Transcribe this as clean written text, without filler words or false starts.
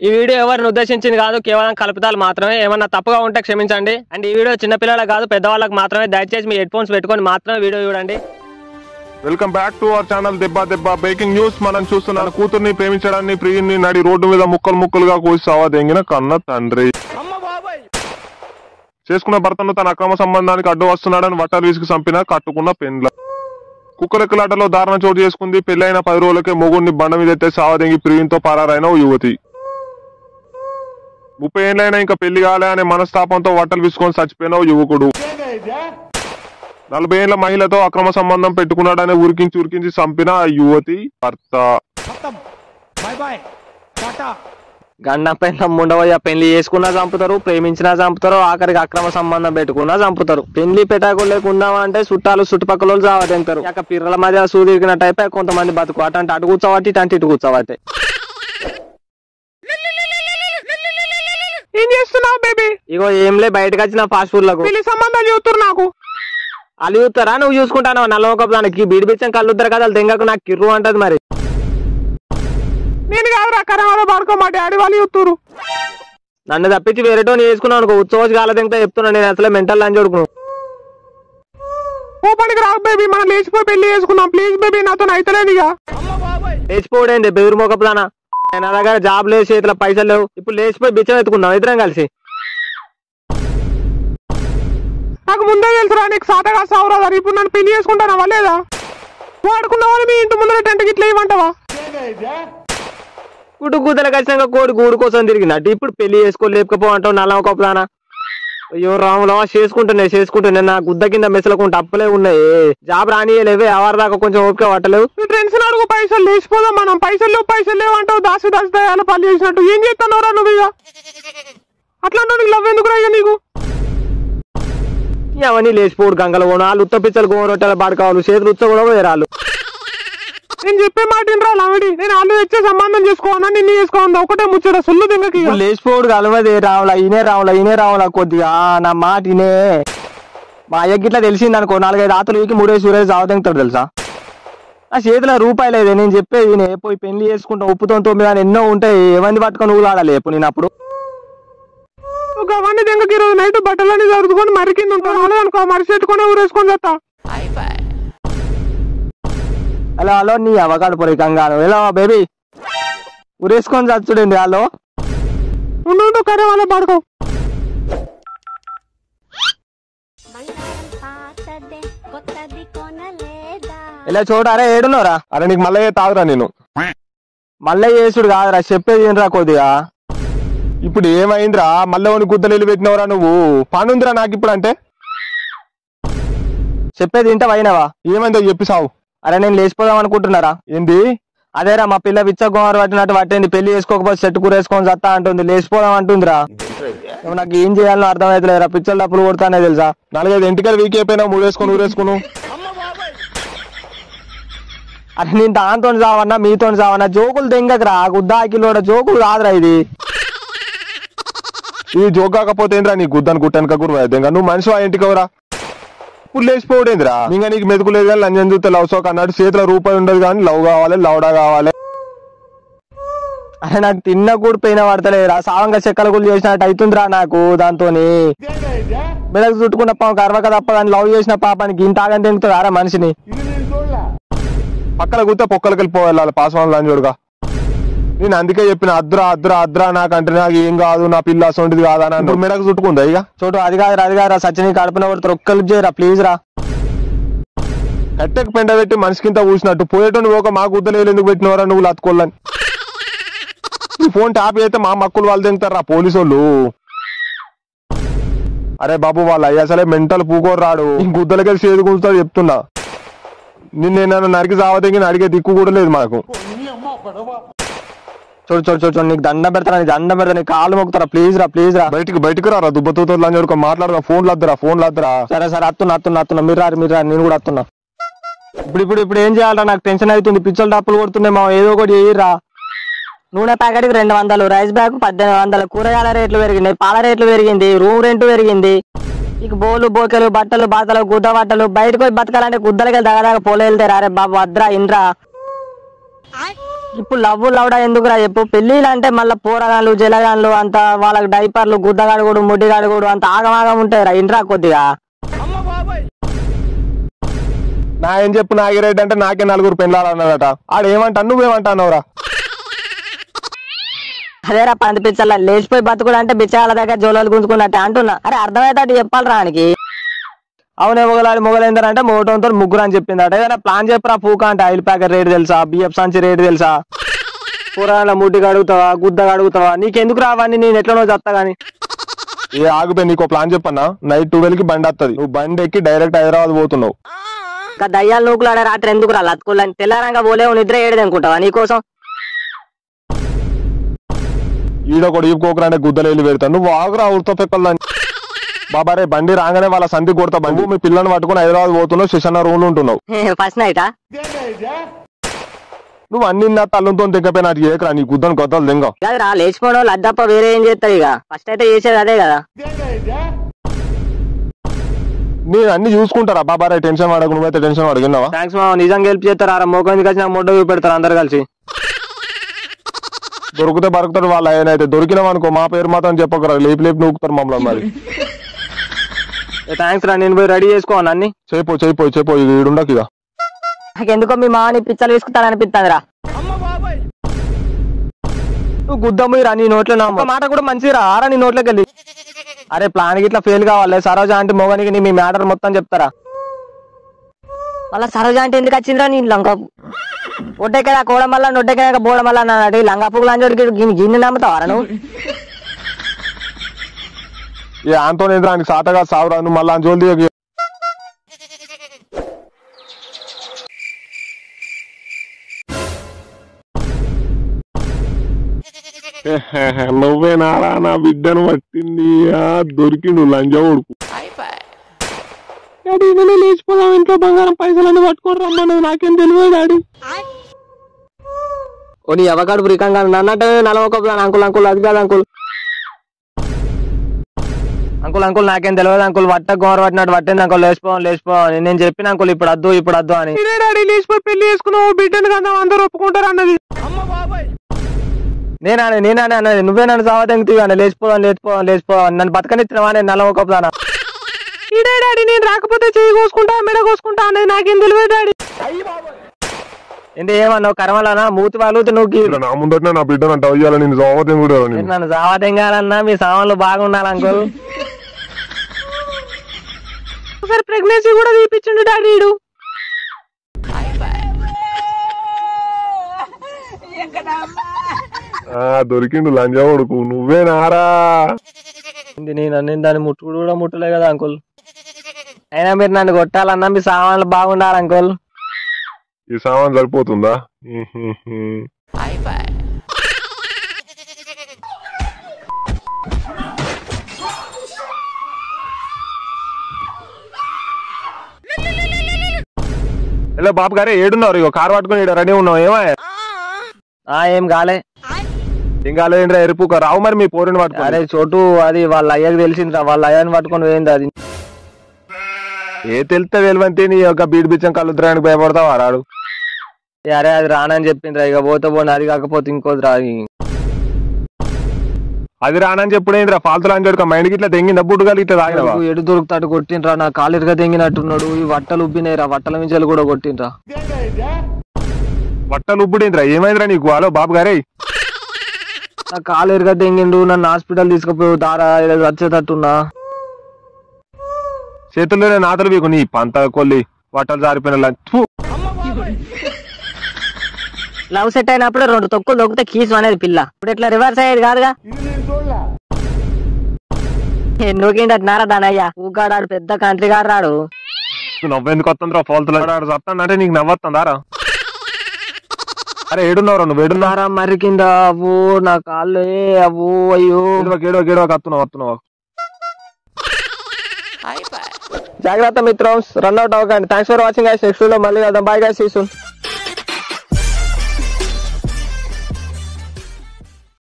ఈ వీడియో ఎవరిని ఉద్దేశించింది కాదు, కేవలం కల్పితాలు మాత్రమే. ఏమన్నా తప్పుగా ఉంటే క్షమించండి. అండ్ ఈ వీడియో చిన్నపిల్లలకు కాదు పెద్దవాళ్ళకి మాత్రమే. దయచేసి మీ హెడ్ ఫోన్స్ పెట్టుకొని మాత్రమే వీడియో చూడండి. Welcome back to our channel దెబ్బ దెబ్బ. Breaking news. మనం చూస్తున్నాం, కూతుర్ని ప్రేమించడాన్ని ప్రియుని నడి రోడ్డు మీద ముక్కలు ముక్కలుగా కోసి సావదెంగిన కన్న తండ్రి చేసుకున్న భర్తను తన అక్రమ సంబంధానికి అడ్డు వస్తున్నాడని వట్టలు విసిగి చంపిన కట్టుకున్న పెండ్ల. కుక్కలెక్కలాటలో దారుణ చోటు చేసుకుంది. పెళ్లైన 10 రోజులకే మొగుడిని బండ మీద ఎత్తే సావదెంగి ప్రియునితో పరారైన ఓ యువతి. 30 ఏళ్ళైనా ఇంకా పెళ్లి కాలే అనే మనస్తాపంతో వట్టలు విసుకొని చచ్చిపోయిన ఓ యువకుడు. 40 ఏళ్ల మహిళతో అక్రమ సంబంధం పెట్టుకున్నాడని ఉరికించి చంపిన ఆ యువతి భర్త. గండ పెళ్ళం ఉండవయ్యా. పెళ్లి చేసుకున్నా చంపుతారు, ప్రేమించినా చంపుతారు, ఆఖరికి అక్రమ సంబంధం పెట్టుకున్నా చంపుతారు. పెళ్లి పెట్టాకు లేకుందామా అంటే చుట్టాలు చుట్టుపక్కల చావతింటారు. ఇక పిల్లల మధ్య సూదిరిగినట్టు అయిపోయి కొంతమంది బతుకు అటు అటు కూర్చోబట్టి ఇటు కూర్చోబట్టి. ఏం చేస్తున్నావు బేబీ? ఇగో ఏంలే, బయటకు వచ్చిన ఫాస్ట్ ఫుడ్ లకు సంబంధాలు చూస్తారు. నాకు వాళ్ళు చూస్తారా? నువ్వు చూసుకుంటాను. నల్లమొక దానికి బీడి బిచ్చం కళ్ళు ఉద్దరు కదా, తెంగకు నాకు కిర్రు అంటది. మరి నేను కాదురా కరవాలో పడుకో, మా డాడీ వాళ్ళు చూస్తారు. నన్ను తప్పించి వేరేటో చేసుకున్నావు అనుకో, ఉత్సవం కాల తెంగతో చెప్తున్నా. నేను అసలే మెంటల్ అని చూడుకున్నాను. ఓపనికి రా బేబీ, మనం లేచిపోయి పెళ్లి చేసుకున్నాం. ప్లీజ్ బేబీ, నాతో అయితలేదు. ఇక లేచిపోవడేంది బెదురు మొకపు దానా? నా దగ్గర జాబ్ లేదు, చేతిలో పైసలు లేవు. ఇప్పుడు లేచిపోయి బిచ్చం ఎత్తుకుందాం ఇద్దరం కలిసి. నాకు ముందే తెలుసురా నీకు సాతగా సావురా. ఇప్పుడు నన్ను పెళ్లి చేసుకుంటానా లేదా? వాడుకున్న వాళ్ళు మీ ఇంటి ముందర టెంట్ గిట్లా ఇవ్వంటావా? కుటు కూతల ఖచ్చితంగా కోడి గూడు కోసం తిరిగినట్టు ఇప్పుడు పెళ్లి చేసుకోలేకపో అంటావు నల్లమొకపు దానా. అయ్యో రాములా, చేసుకుంటున్నా. నా గుద్ద కింద మెసలుకుంటే అప్పులే ఉన్నాయి. జాబ్ రానియలేవే, అవర్ దాకా కొంచెం ఓపిక పట్టలేవు. ఫ్రెండ్స్ అడుగు, పైసలు లేచిపోదాం మనం. పైసలు లేవు అంటావు. దాసి దయాల పని చేసినట్టు ఏం చేస్తానోరా నువ్వు? ఇక అట్లా నీకు లవ్ ఎందుకురా? ఇక నీకు అవన్నీ లేచిపోడు గంగలు పోను. వాళ్ళు ఉత్త పిచ్చలు గోమ రొట్టెల బాడు కావాలి, చేతులు ఉత్త కూడా పోయారు. నేను చెప్పే మాట రామిడి, నేను వాళ్ళు తెచ్చే సంబంధం చేసుకోవాలా నిన్ను చేసుకోవాలి? ఒకటే ముచ్చట సుల్లు దింగకి. లేచిపోడు కలవదే రావులా, ఈయనే రావులా కొద్దిగా నా మాట ఇనే. మా అయ్యకి ఇట్లా తెలిసింది అనుకో, 4-5 ఆతులు వీకి 3 సూర్యులు చావదెంగుతాడు తెలుసా. నా చేతిలో రూపాయి లేదే. నేను చెప్పేది నే, పోయి పెళ్లి చేసుకుంటా. ఉప్పుతో 9 ఎన్నో ఉంటాయి. ఏమంది పట్టుకొని ఊలాడాలి ఎప్పుడు నేను అప్పుడు. అవన్నీ దింగకి ఈరోజు నైట్ బట్టలన్నీ జరుపుకొని మరి కింద ఉంటాను అనుకో, మరి చెట్టుకొని ఊరేసుకొని చేస్తా. హలో నీ అవకాడు పొరి కంగారు. ఎలా బేబీ ఉరేసుకొని చచ్చుడండి. హలో ఉండు కరే వాళ్ళ పడుకో. ఇలా చూడారా ఏడున్నారా? అరే నీకు మళ్ళీ తాగురా. నేను మళ్ళీ చేసుడు కాదురా, చెప్పేది ఏంట్రా కొద్దిగా. ఇప్పుడు ఏమైందిరా? మళ్ళీ గుద్దలు పెట్టినవరా నువ్వు? పని ఉందిరా నాకు ఇప్పుడు. అంటే చెప్పేది ఇంట అయినవా? ఏమైందో చెప్పి సావు. అరే నేను లేచిపోదాం అనుకుంటున్నారా? ఏంది? అదేరా మా పిల్ల విచ్చ గోమరు పట్టినట్టు పట్టింది. పెళ్లి చేసుకోకపోతే చెట్టు కూరేసుకొని చత్తా అంటుంది. లేచిపోదాం అంటుందిరా. నాకు ఏం చేయాలో అర్థమైతలేరా. పిచ్చలు డప్పులు కొడతానే తెలుసా. 4-5 ఇంటికలు వీక్ అయిపోయినా ఊరేసుకును. అరే నేను దాంతో చావన్నా మీతో చావన్నా. జోకులు తెంగకరా, గుద్దాకిలోడ జోకులు కాదురా ఇది. ఈ జోక్ కాకపోతే ఏంద్రా నీ గుద్దాను కుట్టాను గుర్రా. నువ్వు మనిషి ఆ ఇంటికి ఎవరా? ఇప్పుడు లేచిపోవడేంద్రా? ఇంకా నీకు మెతుకులేదు కానీ లంజన్ చూస్తే లవ్ సోక్ అన్నాడు. చేతిలో రూపాయి ఉండదు కానీ లవ్ కావాలి, లౌడా కావాలి. అరే నాకు తిన్న కూడా పైన పడతలేదురా. సావంగా చెక్కల గుళ్ళు చేసినట్టు అవుతుందిరా నాకు. దాంతో మెదకు చుట్టుకున్న పాపం కర్వక తప్ప దాన్ని లవ్ చేసిన పాపానికి ఇంత ఆగని తింటుంది అరా మనిషిని. పక్కన కూర్తే పొక్కలకి వెళ్ళిపోవాలి పాస్వాన్ లంజోడుగా. నేను అందుకే చెప్పిన అద్రా నాకంటే నాకు ఏం కాదు, నా పిల్ల సొంటిది కాదని. మెడకు చుట్టుకుందా ఇక? చోటు అది కాదురా సచిని కడుపున కొడుతారు. ఒక్కరు చేయరా ప్లీజ్ రా. కట్టెకు పెండ పెట్టి మనిషికింత పూసినట్టు పోయేటోని ఒక మా గుద్దలు ఎందుకు పెట్టినవరా నువ్వు లత్తుకోళ్ళని. ఫోన్ ట్యాప్ అయితే మా మక్కులు వాళ్ళు తింటారా పోలీసు వాళ్ళు. అరే బాబు వాళ్ళు అసలే మెంటల్ పూకోరు రాడు. గుద్దలకి చేదు కూర్చుతాడు చెప్తున్నా. నిన్నేనా నరికి సావదగిన అడిగే దిక్కు కూడా లేదు మాకు. చూడు నీకు దండం పెడతా, నీకు కాళ్ళు మొక్కుతారా ప్లీజ్ రా. బయటికి రా దుబ్బతో లంజోడుకో మాట్లాడదా. ఫోన్ లద్దరా. సరే అత్తున్నా మీరు రా నేను కూడా అత్తున్నా. ఇప్పుడు ఏం చేయాలరా? నాకు టెన్షన్ అవుతుంది. పిచ్చలు డప్పులు కొడుతున్నాయి. మా ఏదో ఒకటి చేయరా. నూనె ప్యాకెట్కి 200, రైస్ బ్యాగ్ 1800, కూరగాయల రేట్లు పెరిగినాయి, పాల రేట్లు పెరిగింది, రూమ్ రెంట్ పెరిగింది. ఇక బోలు బోకెలు బట్టలు బాతలు గుడ్డ బట్టలు బయటకు పోయి బతకాలంటే గుద్దలకి దగదాగా పోలే వెళ్తారు. అరే బాబు వద్రా ఇంద్రా. ఇప్పుడు లవ్డా ఎందుకురా చెప్పు. పెళ్లిలు అంటే మళ్ళీ పోరగాళ్ళు జలగాళ్ళు అంత వాళ్ళకి డైపర్లు గుద్దగాడుగుడు ముడ్డిగాడుగుడు అంత ఆగమాగం ఉంటాయి రా. ఇంట్రా కొద్దిగా నా ఏం చెప్పు నాగిరెడ్డి అంటే నాకే 4 పెళ్ళాలన్నాడట. ఆడేమంటా నువ్వేమంటావురా? అదేరా పంది పిచ్చల లేచిపోయి బతుకుడు అంటే బిచ్చగాళ్ళ దగ్గర జోలాలు గుంజుకున్నట్టే అంటున్నా. అరే అర్థమైతే చెప్పాలి రానికి. అవునే మొగలేందరంటే మోటంతో ముగ్గురు అని చెప్పింది అట. ఏదైనా ప్లాన్ చెప్పరా పూకా అంటే ఆయిల్ ప్యాకెట్ రేటు తెలుసా, బియ్యప్ సంచి రేటు తెలుసా, కూరగాయల ముడ్డిగా అడుగుతావా గుద్దగా అడుగుతావా? నీకెందుకు రావని నేను ఎట్లనో చెప్తా గానీ. ఏ ఆగిపోయి నీకు ప్లాన్ చెప్పన్నా. నైట్ 12కి బండి వస్తుంది. నువ్వు బండి ఎక్కి డైరెక్ట్ హైదరాబాద్ పోతున్నావు. ఇంకా దయ్యాలు నూకులాడే రాత్రి ఎందుకు రా లత్తుకోళ్ళని తెల్లారంగా పోలేవు నిద్ర ఏడది అనుకుంటావా నీకోసం? ఈడొకడు ఈపుకోకరాంటే గుద్దలు వెళ్ళి పెడతాను. నువ్వు ఆగురా ఊరితో పెక్కల్దని. బాబారే బండి రాగానే వాళ్ళ సంధి కొడతా. బండి మీ పిల్లల్ని పట్టుకుని హైదరాబాద్ పోతున్నావు. శిశన్న రూమ్ ఉంటున్నావు. ఫస్ట్ నైటా? నువ్వు అన్ని నా తల్లంతో దిగ్గపోయినా ఏకరా నీ గుద్దను కొత్తలు దింగ రా. లేచిపోవడం లద్దప్ప వేరే ఏం చేస్తాడు ఇక. ఫస్ట్ అయితే చేసేది అదే కదా. నేను అన్ని చూసుకుంటారా బాబారే. టెన్షన్ పడకు. నువ్వైతే టెన్షన్ పడగినావా? థ్యాంక్స్ మా. నిజంగా హెల్ప్ చేస్తారా? మోకం కలిసి నాకు మొడ్డ పెడతారు అందరు కలిసి. దొరికితే బరుకుతారు వాళ్ళు. ఆయనైతే దొరికినాం అనుకో మా పేరు మాత్రం చెప్పకరా. లేపి నూకుతారు మమ్మల్ని. మరి థ్యాంక్స్ రా. నేను పోయి రెడీ చేసుకోవాలి అన్ని. చేయిపో ఈడుండకు ఇక. నాకెందుకో మీ మాని పిచ్చలు వేసుకుంటాను అనిపిస్తుంది రా. నువ్వు గుద్దమ్మిరా నీ నోట్లో. నా మాట కూడా మంచిరా ఆరా నీ నోట్లోకి వెళ్ళి. అరే ప్లాన్ గిట్లా ఫెయిల్ కావాలి. సరోజ అంటే మొగనికి నీ మీ మ్యాటర్ మొత్తం చెప్తారా? మళ్ళా సరోజ అంటే ఎందుకు వచ్చిందిరా నీ లంగా ఒడ్డెక్కడ కోవడం వల్ల నొడ్డెక్క పోవడం వల్ల అన్నాడు. లంగా పువ్వులు అంజోడికి గిన్నె నమ్ముతావారా నువ్వు? ఏ ఆంతో ఆయనకి సాతగా సావురా. నువ్వు మళ్ళీ అంజోలి నువ్వే నారా నా బిడ్డను పట్టింది. దొరికిండు లంజా కొడుకు. లేచిపోదాం. ఇంట్లో బంగారం పైసలన్నీ పట్టుకొని రమ్మన్నది. నాకేం తెలియదు డాడీ. ఓ నీ అవకాడు బ్రికంగా నన్నట్టు నలవకపోయాను. అంకుల్ అది కాదు అంకుల్ నాకేం తెలియదు అంకుల్. వట్ట గోర పట్టినట్టు పట్టింది అంకుల్. లేచిపోవాలి. నేను చెప్పిన అంకుల్ ఇప్పుడు వద్దు అని. లేచిపోయి పెళ్లి చేసుకున్నావు బిడ్డను కన్నా అందరూ ఒప్పుకుంటారు అన్నది. నేనే అన్నది. నువ్వే నన్ను సావతంగి తీయాలి. లేచిపోవాలి. నన్ను బతకనిచ్చినవా? నేను నలవకపోతానా? ఇడే డాడీ నేను రాకపోతే చెయ్యి కోసుకుంటా మెడ కోసుకుంటా అనేది నాకేం తెలియదు డాడీ. ఏంటి ఏమన్నావు? కర్మలానా మూతి వాళ్ళు నువ్వు నా ముందట నా బిడ్డను అంటే అయ్యాలి. నేను సావతం కూడా నన్ను సావతెంగాలన్నా మీ సామాన్లు బాగుండాలి అంకుల్. ఒకసారి ప్రెగ్నెన్సీ కూడా తీపిచ్చిండు డాడీ. దొరికిండు లంజా కొడుకు. నువ్వే నారా. నేను అన్ని దాన్ని ముట్టుకుడు కూడా ముట్టలే కదా అంకుల్. అయినా మీరు నన్ను కొట్టాలన్నా మీ సామాన్లు బాగుండాలి అంకుల్. ఈ సామాన్ సరిపోతుందా? హలో బాబు గారే ఏడున్నారు? ఇక కారు పట్టుకుని రెడీ ఉన్నావు. ఏం కాలే. ఏం కాలేదంటే ఎరుపు రావు. మరి మీ పోరిని పట్టుకో. అరే చోటు అది వాళ్ళ అయ్యకి తెలిసిందిరా. వాళ్ళ అయ్యని పట్టుకొని పోయింది అది. ఏ తెలితే వెలువంతే నీ యొక్క బీడి బిచ్చం కలుద్రానికి భయపడతావా రాడు? అరే అది రానని చెప్పిందిరా. ఇక పోతే పోనీ. అది కాకపోతే ఇంకోది రా. అది రానని చెప్పుడేంద్రా ఫాల్తులు అని చెప్పి మైండ్కి ఇట్లా తెంగిందా బుడ్డుగా ఇట్లా తాగినవా? ఎడు దొరుకుతాడు కొట్టినరా. నా కాలిరుగా తెంగినట్టున్నాడు. ఈ వట్టలు ఉబ్బినాయిరా. వట్టల మించాలు కూడా కొట్టినరా. వట్టలు ఉబ్బుడేంద్రా? ఏమైందిరా నీకు? హలో బాబు గారే నా కాలిరుగా తెంగిండు. నన్ను హాస్పిటల్ తీసుకుపోయి దారా వచ్చేటట్టున్నా. చేతుల్లోనే నాతలు వీకు నీ పంత కొల్లి వట్టలు జారిపోయిన. లవ్ సెట్ అయినప్పుడు 2 తొక్కులు దొక్కితే కీసు అనేది పిల్ల. ఇప్పుడు ఇట్లా రివర్స్ అయ్యేది కాదుగా. నువ్వుకింటారా దానయ్యా? ఊగాడాడు పెద్ద కంట్రీ గారు రాడు. నవ్వెందుకు వస్తుందిరా? ఫాల్తులు చెప్తానంటే నీకు నవ్వొస్తుందారా? అరే ఏడున్నారా నువ్వు? ఏడున్నారా? మరి కింద అవ్వు నా కాళ్ళే అవ్వు. అయ్యో గేడవ వస్తున్నావు. జాగ్రత్త మిత్రం. రన్ అవుట్ అవ్వకండి. Thanks for watching guys. Next video మళ్ళీ కలుద్దాం. Bye guys. See you soon.